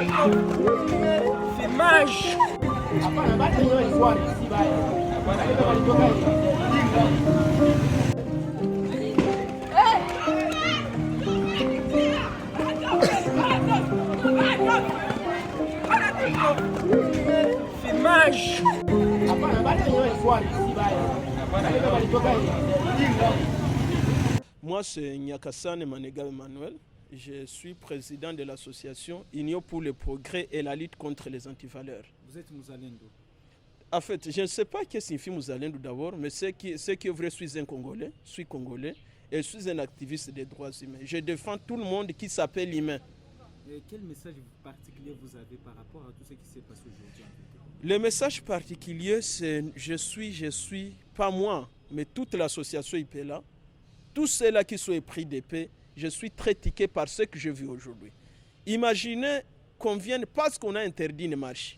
Filmage. Filmage. Moi, c'est Nyakassane Manega Emmanuel. Je suis président de l'association Union pour le progrès et la lutte contre les antivaleurs. Vous êtes Mouzalendo? En fait, je ne sais pas ce que signifie Mouzalendo d'abord, mais ce qui est vrai, je suis un Congolais, et je suis un activiste des droits humains. Je défends tout le monde qui s'appelle humain. Et quel message particulier vous avez par rapport à tout ce qui s'est passé aujourd'hui? Le message particulier, c'est je suis, pas moi, mais toute l'association IPELA, tous ceux-là qui sont épris d'épée, je suis très tiqué par ce que je vis aujourd'hui. Imaginez qu'on vienne, parce qu'on a interdit une marche,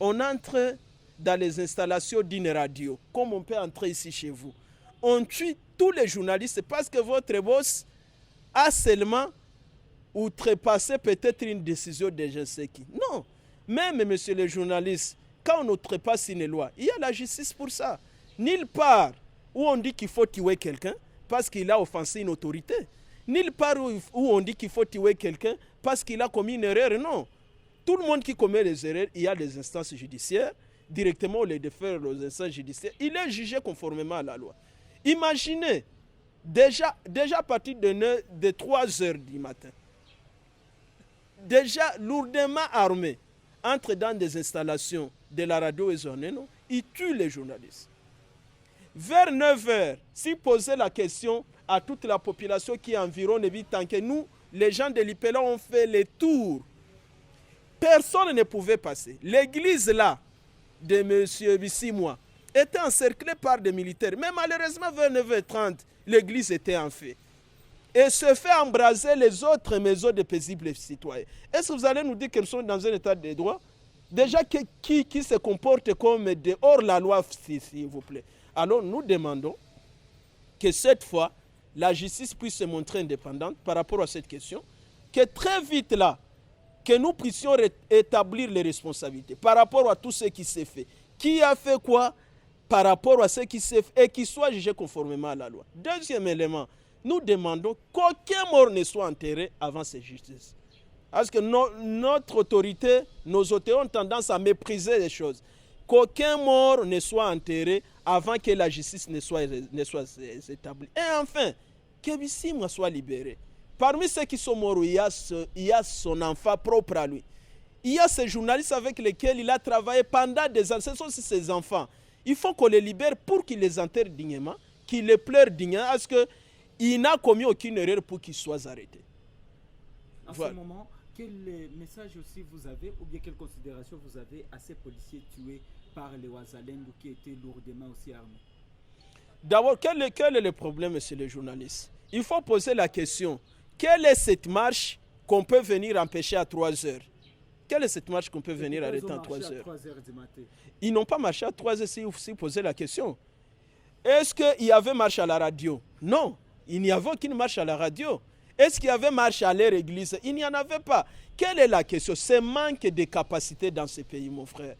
on entre dans les installations d'une radio, comme on peut entrer ici chez vous. On tue tous les journalistes parce que votre boss a seulement outrepassé peut-être une décision de je ne sais qui. Non, même monsieur le journaliste, quand on outrepasse une loi, il y a la justice pour ça. Nulle part où on dit qu'il faut tuer quelqu'un parce qu'il a offensé une autorité. Nulle part où on dit qu'il faut tuer quelqu'un parce qu'il a commis une erreur. Non. Tout le monde qui commet les erreurs, il y a des instances judiciaires. Directement, au lieu de faire les instances judiciaires, il est jugé conformément à la loi. Imaginez, déjà à partir de 3 heures du matin, déjà lourdement armés, entrent dans des installations de la radio et Zoneno, ils tuent les journalistes. Vers 9 heures, s'ils posaient la question à toute la population qui environne tant que nous, les gens de l'IPELA ont fait les tours. Personne ne pouvait passer. L'église là, de M. Bissimois, était encerclée par des militaires. Mais malheureusement, vers 9h30, l'église était en feu. Et se fait embraser les autres maisons de paisibles citoyens. Est-ce que vous allez nous dire qu'ils sont dans un état de droit? Déjà, qui se comporte comme de hors la loi, s'il vous plaît. Alors, nous demandons que cette fois, la justice puisse se montrer indépendante par rapport à cette question, que très vite là, que nous puissions établir les responsabilités par rapport à tout ce qui s'est fait. Qui a fait quoi par rapport à ce qui s'est fait et qui soit jugé conformément à la loi. Deuxième élément, nous demandons qu'aucun mort ne soit enterré avant cette justice. Parce que notre autorité, nos autorités ont tendance à mépriser les choses. Qu'aucun mort ne soit enterré avant que la justice ne soit établie. Et enfin, que Bissimois soit libéré. Parmi ceux qui sont morts, il y a son enfant propre à lui. Il y a ces journalistes avec lesquels il a travaillé pendant des années. Ce sont aussi ses enfants. Il faut qu'on les libère pour qu'ils les enterrent dignement, qu'ils les pleurent dignement, parce qu'il n'a commis aucune erreur pour qu'ils soient arrêtés. En ce moment, quel message aussi vous avez, ou bien quelle considération vous avez à ces policiers tués par les Ouazalendo qui étaient lourdement aussi armés? D'abord, quel est le problème, monsieur le journaliste? Il faut poser la question. Quelle est cette marche qu'on peut venir empêcher à 3 heures? Quelle est cette marche qu'on peut venir arrêter à 3 heures? Ils n'ont pas marché à 3 heures si vous posez la question. Est-ce qu'il y avait marche à la radio? Non, il n'y avait aucune marche à la radio. Est-ce qu'il y avait marche à leur église? Il n'y en avait pas. Quelle est la question? C'est manque de capacité dans ce pays, mon frère.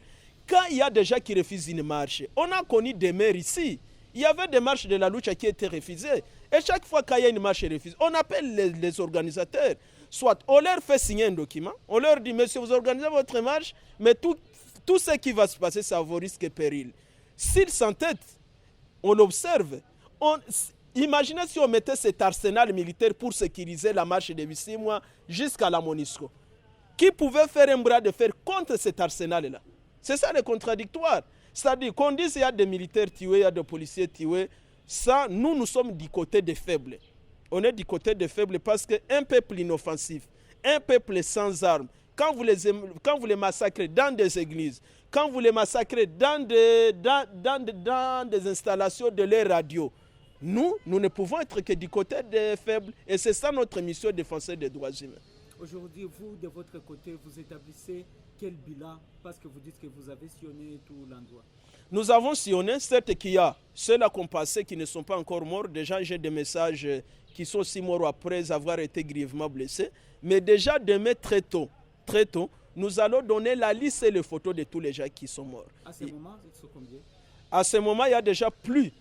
Quand il y a des gens qui refusent une marche, on a connu des maires ici. Il y avait des marches de la lucha qui étaient refusées. Et chaque fois qu'il y a une marche refusée, on appelle les organisateurs. Soit on leur fait signer un document, on leur dit, monsieur, vous organisez votre marche, mais tout ce qui va se passer, ça vaut risque et péril. S'ils s'entêtent, on l'observe. Imaginez si on mettait cet arsenal militaire pour sécuriser la marche de Bissimois jusqu'à la MONUSCO. Qui pouvait faire un bras de fer contre cet arsenal-là? C'est ça le contradictoire. C'est-à-dire qu'on dise qu'il y a des militaires tués, il y a des policiers tués. Ça, nous sommes du côté des faibles. On est du côté des faibles parce qu'un peuple inoffensif, un peuple sans armes, quand vous les massacrez dans des églises, quand vous les massacrez dans des installations de leurs radios, nous ne pouvons être que du côté des faibles. Et c'est ça notre mission de défenseur des droits humains. Aujourd'hui, vous, de votre côté, vous établissez quel bilan? Parce que vous dites que vous avez sillonné tout l'endroit. Nous avons sillonné, certes qu'il y a ceux-là qui ont passé qui ne sont pas encore morts. Déjà, j'ai des messages qui sont aussi morts après avoir été grièvement blessés. Mais déjà, demain, très tôt, nous allons donner la liste et les photos de tous les gens qui sont morts. À ce moment, c'est combien? À ce moment, il y a déjà plus.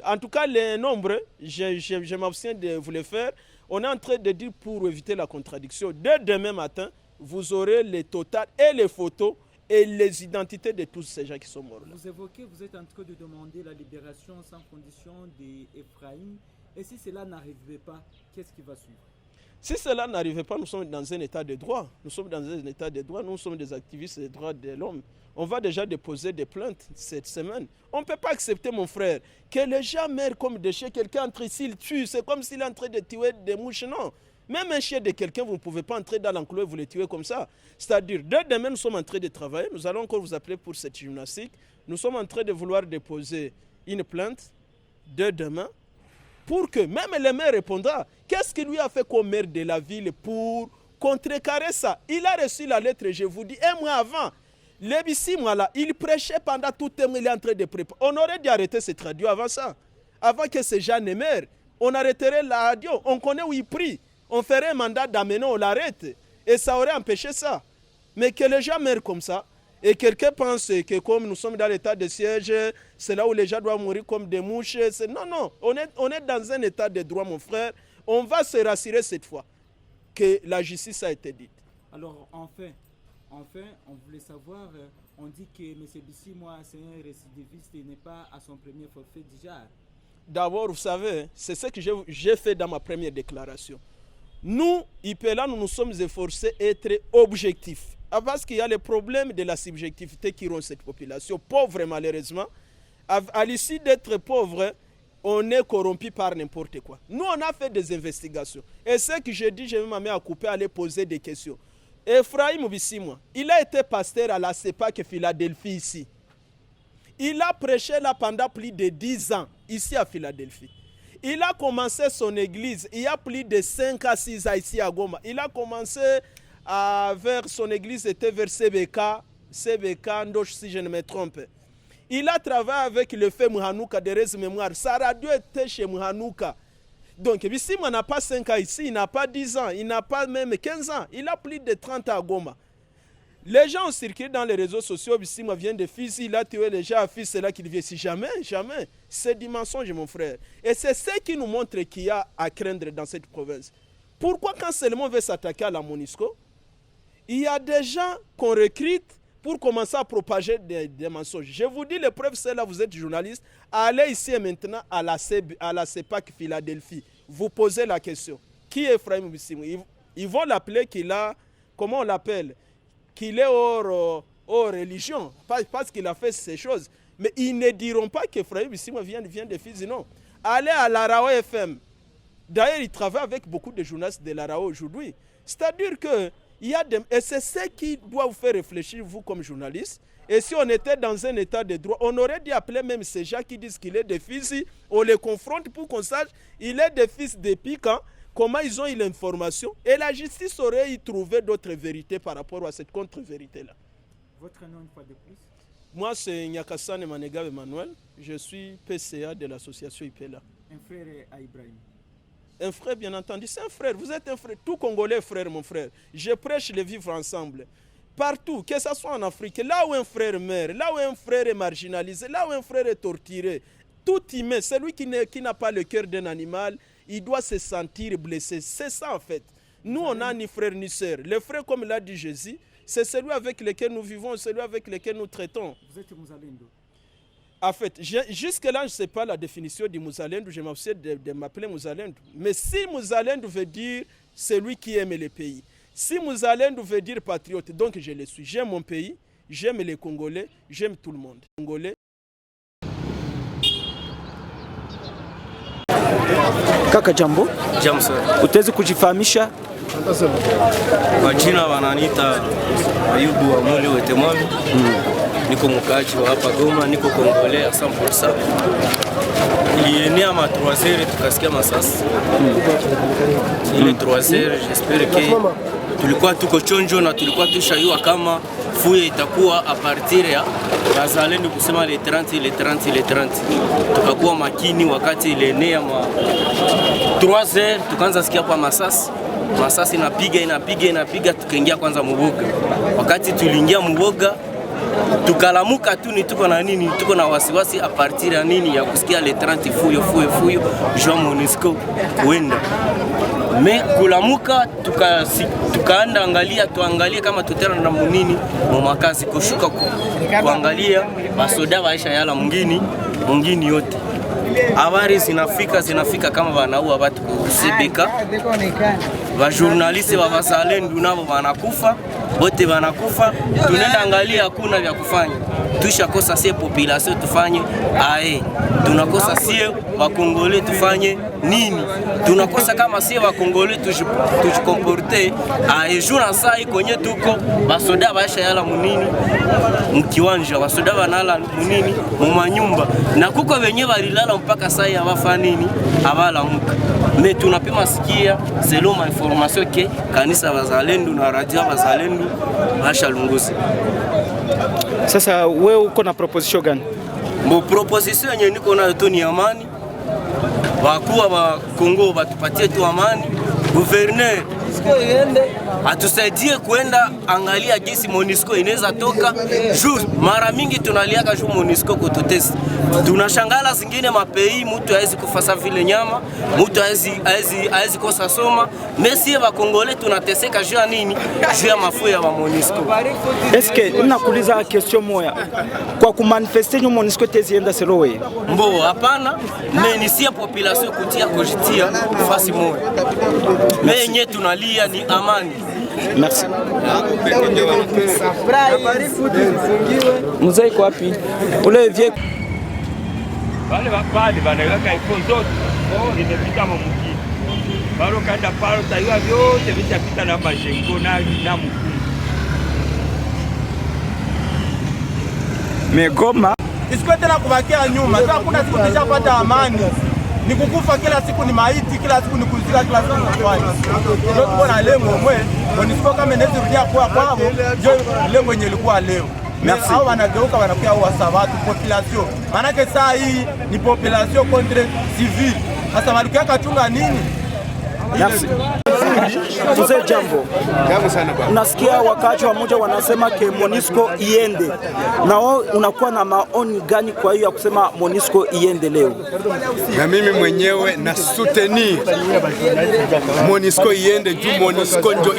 En tout cas, les nombres, je m'abstiens de vous les faire. On est en train de dire, pour éviter la contradiction, dès demain matin, vous aurez les totales et les photos et les identités de tous ces gens qui sont morts là. Vous êtes en train de demander la libération sans condition d'Ephraim. Et si cela n'arrivait pas, qu'est-ce qui va suivre? Si cela n'arrivait pas, nous sommes dans un état de droit. Nous sommes dans un état de droit. Nous sommes des activistes des droits de l'homme. On va déjà déposer des plaintes cette semaine. On ne peut pas accepter, mon frère, que les gens meurent comme des chiens. Quelqu'un entre ici, il tue. C'est comme s'il est en train de tuer des mouches. Non. Même un chien de quelqu'un, vous ne pouvez pas entrer dans l'enclos et vous le tuer comme ça. C'est-à-dire, dès demain, nous sommes en train de travailler. Nous allons encore vous appeler pour cette gymnastique. Nous sommes en train de vouloir déposer une plainte dès demain pour que même le maire répondra. Qu'est-ce qu'il lui a fait comme maire de la ville pour contrecarrer ça? Il a reçu la lettre, je vous dis, un mois avant. Les 6 mois là, il prêchait pendant tout le temps, il est en train de préparer. On aurait dû arrêter cette radio avant ça. Avant que ces gens ne meurent. On arrêterait la radio. On connaît où il prie. On ferait un mandat d'amener, on l'arrête. Et ça aurait empêché ça. Mais que les gens meurent comme ça, et quelqu'un pense que comme nous sommes dans l'état de siège, c'est là où les gens doivent mourir comme des mouches. Non, on est dans un état de droit, mon frère. On va se rassurer cette fois que la justice a été dite. Alors, enfin, on voulait savoir, on dit que M. Bissi, moi, c'est un récidiviste et n'est pas à son premier forfait déjà. D'abord, vous savez, c'est ce que j'ai fait dans ma première déclaration. Nous, IPELA, nous nous sommes efforcés d'être objectifs. Parce qu'il y a les problèmes de la subjectivité qui rend cette population pauvre, malheureusement. À l'issue d'être pauvre, on est corrompu par n'importe quoi. Nous, on a fait des investigations. Et ce que je dis, je vais m'amener à couper, à aller poser des questions. Ephraim Bissimwa, il a été pasteur à la CEPAC Philadelphie ici. Il a prêché là pendant plus de 10 ans, ici à Philadelphie. Il a commencé son église, il y a plus de 5 à 6 ans ici à Goma. Il a commencé vers son église, c'était vers CBK, Ndoch, si je ne me trompe. Il a travaillé avec le fait Mouhanouka de Rez Mémoire. Sa radio était chez Mouhanouka. Donc, Bissimwa n'a pas 5 ans ici, il n'a pas 10 ans, il n'a pas même 15 ans. Il a plus de 30 ans à Goma. Les gens ont circulé dans les réseaux sociaux. Bissimwa vient de Fizi, il a tué les gens à Fizi, c'est là qu'il vient ici. Jamais. C'est du mensonge, mon frère. Et c'est ce qui nous montre qu'il y a à craindre dans cette province. Pourquoi quand seulement on veut s'attaquer à la MONUSCO, il y a des gens qu'on recrute pour commencer à propager des mensonges. Je vous dis, les preuves, c'est là, vous êtes journaliste. Allez ici et maintenant à la CEPAC Philadelphie. Vous posez la question. Qui est Ephraim Bissimwa? Ils vont l'appeler qu'il a, comment on l'appelle? Qu'il est hors religion, parce qu'il a fait ces choses. Mais ils ne diront pas qu'Ephraim Bissimwa vient de Fizi, non. Allez à l'Arao FM. D'ailleurs, il travaille avec beaucoup de journalistes de l'Arao aujourd'hui. C'est-à-dire que et c'est ce qui doit vous faire réfléchir, vous, comme journaliste. Et si on était dans un état de droit, on aurait dû appeler même ces gens qui disent qu'il est de Fizi. On les confronte pour qu'on sache il est des fils de Pican. Comment ils ont eu l'information? Et la justice aurait y trouvé d'autres vérités par rapport à cette contre-vérité-là. Votre nom une fois de plus? Moi, c'est Nyakassane Manega Emmanuel. Je suis PCA de l'association IPELA. Un frère à Ibrahim? Un frère, bien entendu. C'est un frère. Vous êtes un frère. Tout Congolais frère, mon frère. Je prêche le vivre ensemble. Partout, que ce soit en Afrique, là où un frère meurt, là où un frère est marginalisé, là où un frère est torturé, tout humain, celui qui n'a pas le cœur d'un animal, il doit se sentir blessé. C'est ça en fait. Nous, on n'a ni frère ni sœur. Le frère, comme l'a dit Jésus, c'est celui avec lequel nous vivons, celui avec lequel nous traitons. Vous êtes Mouzalendo? En fait, jusque-là, je ne sais pas la définition du Mouzalendo. Je m'obsède de m'appeler Mouzalendo. Mais si Mouzalendo veut dire celui qui aime le pays, si Mouzalendo veut dire patriote, donc je le suis. J'aime mon pays, j'aime les Congolais, j'aime tout le monde. Congolais. Kaka jambo. Jambo sir. Utaweza kujifahamisha? Kwa jina wananiita Ayubu Amuli Wetemwami. Niko mkaaji wa hapa Goma, niko Congolais à 100%. Ilienea ma 3h tukasikia masasi. Ile 3h j'espère que tulikuwa tuko chonjo na tulikuwa tushayua kama fuye itakuwa a partir ya Wazalendo kusema le 30. Tukakuwa makini wakati ilienea ma 3h tukaanza sikia kwa masasi. masasi inapiga, tukaingia kwanza Muboga. Wakati tuliingia Muboga tukalamuka tu, ni tuko na nini, tuko na wasiwasi a partir ya nini ya kusikia le 30 fuyo Jean Monisco kuenda me kulamuka, tukaanda angalia, tuangalie kama tutera na munini mumakazi kushuka kuangalia basoda baisha yala mungini yote. Habari zinafika kama wanaua watu kusebeka, wa journaliste wa wazalendo nabo wanakufa, wote wanakufa. Tunaenda angalia, hakuna vya kufanya. Tushakosa sie population tufanye ae, tunakosa sie wa Kongole tufanye nini? Tunakosa kama sie wa Kongole tujikomporte ae, juna saa ikonye tuko basoda baisha yala munini mkiwanja, basoda banala munini mumanyumba, na kuko wenye balilala mpaka saa ya bafa nini abalamuka. Me tunapima sikia selon ma information ke kanisa wazalendo na radio wazalendo basha lunguzi. Sasa wewe uko na proposition gani? Mbo proposition yenye niko nayo tu ni amani. Wakuwa wa Kongo batupatie tu amani. Gouverneur atusaidie kwenda angalia jinsi Monisco inaweza toka. Mara mingi tunaliaka juu Monisco kututesi. Tunashangala zingine mapei mtu hawezi kufasa vile nyama, mtu hawezi kosa soma. Mesi wa Kongole tunateseka juu ya nini? Juu ya mafuya wa Monisco. Eske ninakuuliza question moja. Kwa kumanifeste nyo Monisco tezienda selowe? Mbo hapana, menisia population kutia kojitia fasi moja. Menye tunalia ni amani. Merci. Mzee iko wapi? Ule vie wale wanaweka iPhone zote imepita mumukini. Bado kaenda pale taiwa vyote vitapita na majengo na mkuu. Megoma isikuwe tena kubakia nyuma. Sasa kuna siku tishapata amani. Ni kukufa kila siku, ni maiti kila siku, ni kuzika kila siku, ni kufanya. Ndio tuko na lengo mwe, Monisco kama inaweza rudia kwa kwao, ndio lengo yenye ilikuwa leo. Merci. Hao wanageuka wanakuwa wasawatu population. Maana ke saa hii ni population contre civil. Sasa walikuwa kachunga nini? Merci. Mzee jambo. Jambo sana baba. Unasikia wakati wa moja wanasema ke Monisco iende. Na wewe unakuwa na maoni gani kwa hiyo ya kusema Monisco iende leo? Na mimi mwenyewe na soutenir Monisco iende juu Monisco ndio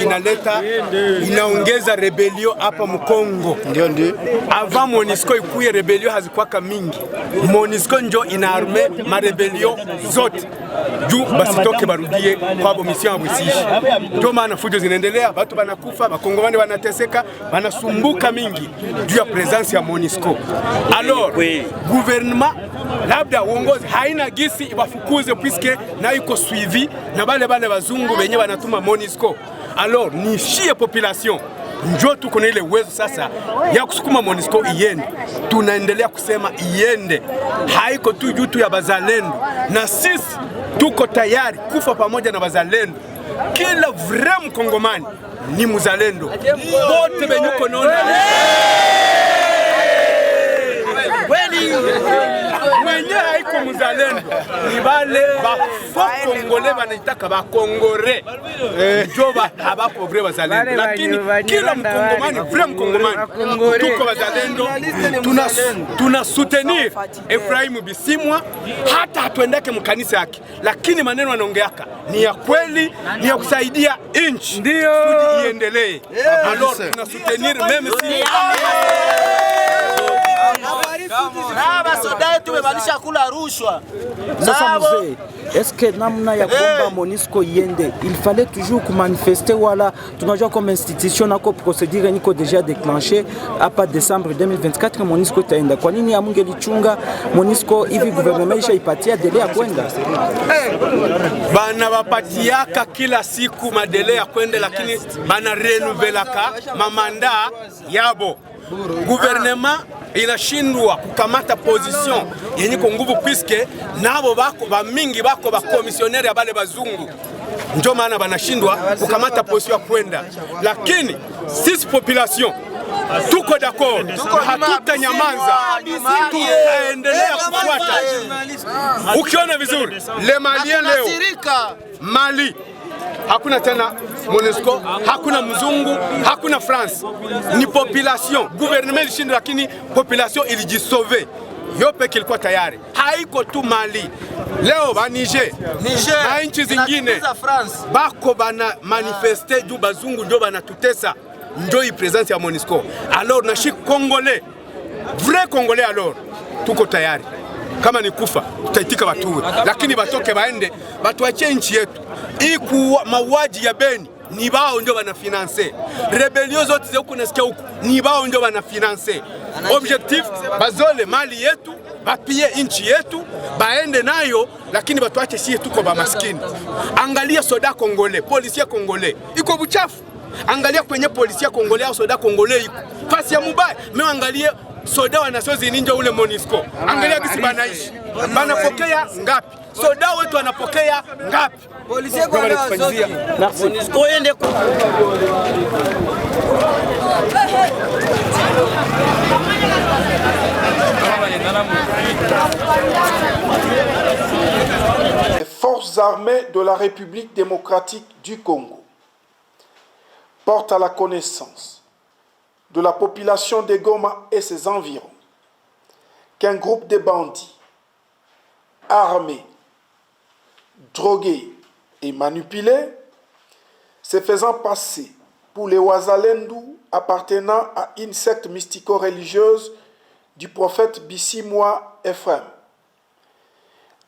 inaongeza rebellion hapa Mkongo. Ndio. Avant Monisco ikuye rebellion hazikuwaka mingi. Monisco ndio inaarme ma rebellion zote. Juu basitoke barudie kwa mission ya Bwisishi. Ndio maana fujo zinaendelea, watu wanakufa, Wakongomani wanateseka, wanasumbuka mingi juu ya presence ya Monisco. Alors, gouvernement labda uongozi haina gisi iwafukuze puisque na iko suivi na bale wazungu wenye wanatuma Monisco. Alors, nishie population njoo tuko na ile uwezo sasa ya kusukuma Monisco iende. Tunaendelea kusema iende. Haiko tu juu tu ya bazalendo, na sisi tuko tayari kufa pamoja na bazalendo. Kila vrai Mkongomani ni mzalendo. Wote benye uko naona mwenye haiko mzalendo ni bale ba Kongole banataka ba Kongore. Joba habako vrai bazalendo, lakini kila Mkongomani vrai Mkongomani tuko bazalendo. Tuna soutenir Ephraim Bisimwa hata hatuendeke mkanisa yake, lakini maneno anaongeaka ni ya kweli, ni ya kusaidia inchi ndio iendelee. Alors tuna soutenir même si basoda yetu webalisha kula rushwa. Sasa mzee, eske namna ya kuomba Monisco iende, il fallait toujours manifester wala tunajua comme institution nako procédure niko déjà déclenché hapa Décembre 2024 Monisco itaenda. Kwa nini amungelichunga Monisco hivi gouvernement isha ipatia délai ya kwenda? Bana bapatiaka kila siku madele ya kwenda, lakini bana renouvelaka mamanda yabo. Gouvernement inashindwa kukamata position yenye kwa nguvu puisque nabo bako ba mingi bako ba commissionnaire ya bale bazungu. Ndio maana banashindwa kukamata position kwenda, lakini sisi population tuko d'accord, hatutanyamaza, tutaendelea kufuata. Ukiona vizuri le Malien leo Mali hakuna tena MONUSCO, hakuna mzungu, hakuna France. Ni population. Gouvernement ilishinda lakini population ilijisauve. Yo peke ilikuwa tayari. Haiko tu Mali. Leo ba Niger na nchi zingine bako bana manifeste juu bazungu ndio banatutesa. Ndio hii presence ya MONUSCO. Alors na shik Congolais, vrai Congolais alors tuko tayari. Kama ni kufa tutaitika watuwe, lakini batoke baende batuachie nchi yetu. Hii mauaji ya Beni ni bao ndio banafinanse. Rebellion zote za huku nasikia huku ni bao ndio banafinanse. Objectif bazole mali yetu, bapie nchi yetu, baende nayo, lakini batuache sie tuko ba maskini. Angalia soda Kongole, polisia Kongole iko buchafu. Angalia kwenye polisia Kongole au soda Kongole iko fasi ya mubaya. Mimi angalia soda wanasozi ninja ule MONUSCO. Angalia gisi banaishi. Banapokea ngapi? Soda wetu wanapokea ngapi? Polisi kwa MONUSCO yende Les forces armées de la République démocratique du Congo portent à la connaissance de la population de Goma et ses environs qu'un groupe de bandits armés, drogués et manipulés, se faisant passer pour les Wazalendu appartenant à une secte mystico-religieuse du prophète Bissimwa Ephraim,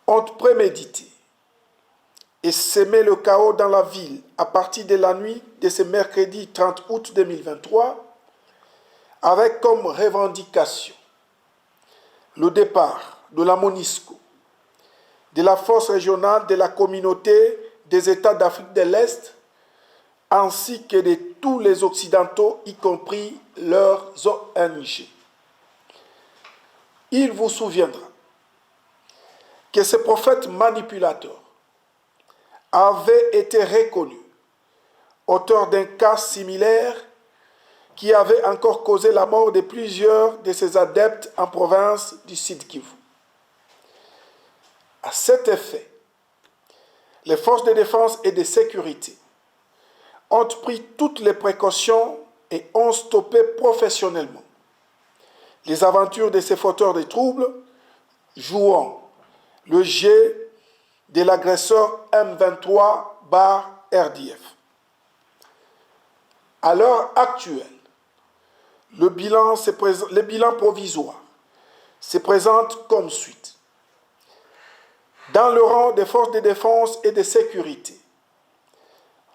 ont prémédité et semé le chaos dans la ville à partir de la nuit de ce mercredi 30 août 2023, avec comme revendication le départ de la MONUSCO, de la force régionale de la communauté des États d'Afrique de l'Est, ainsi que de tous les Occidentaux, y compris leurs ONG. Il vous souviendra que ce prophète manipulateur avait été reconnu auteur d'un cas similaire qui avait encore causé la mort de plusieurs de ses adeptes en province du Sud Kivu. À cet effet, les forces de défense et de sécurité ont pris toutes les précautions et ont stoppé professionnellement les aventures de ces fauteurs de troubles, jouant le jeu de l'agresseur M23/RDF. À l'heure actuelle, le bilan provisoire se présente comme suite. Dans le rang des forces de défense et de sécurité,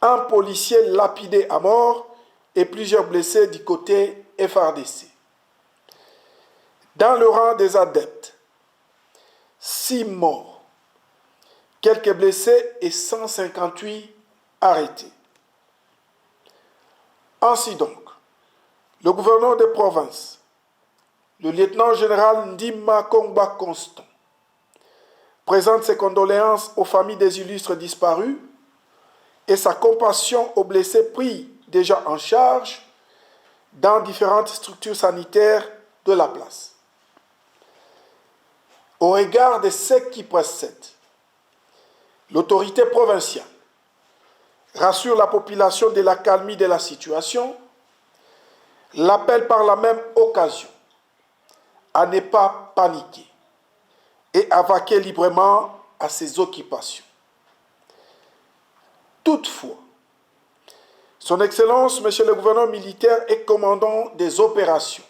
un policier lapidé à mort et plusieurs blessés du côté FARDC. Dans le rang des adeptes, 6 morts, quelques blessés et 158 arrêtés. Ainsi donc, le gouverneur de province, le lieutenant-général Ndima Kongba Constant, présente ses condoléances aux familles des illustres disparus et sa compassion aux blessés pris déjà en charge dans différentes structures sanitaires de la place. Au regard de ce qui précède, l'autorité provinciale rassure la population de la calmie de la situation, l'appelle par la même occasion à ne pas paniquer et à vaquer librement à ses occupations. Toutefois, Son Excellence, Monsieur le gouverneur militaire et commandant des opérations,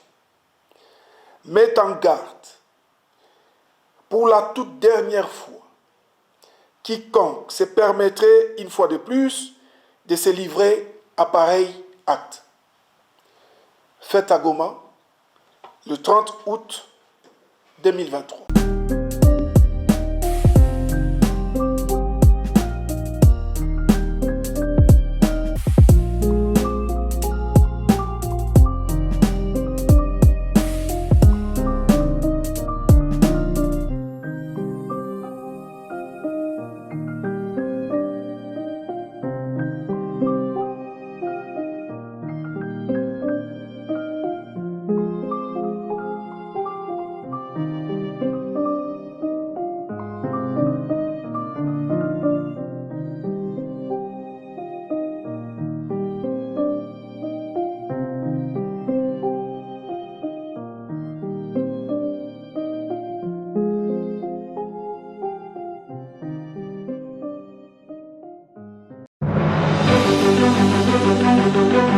met en garde pour la toute dernière fois quiconque se permettrait une fois de plus de se livrer à pareil acte. Fait à Goma, le 30 août 2023. Merci.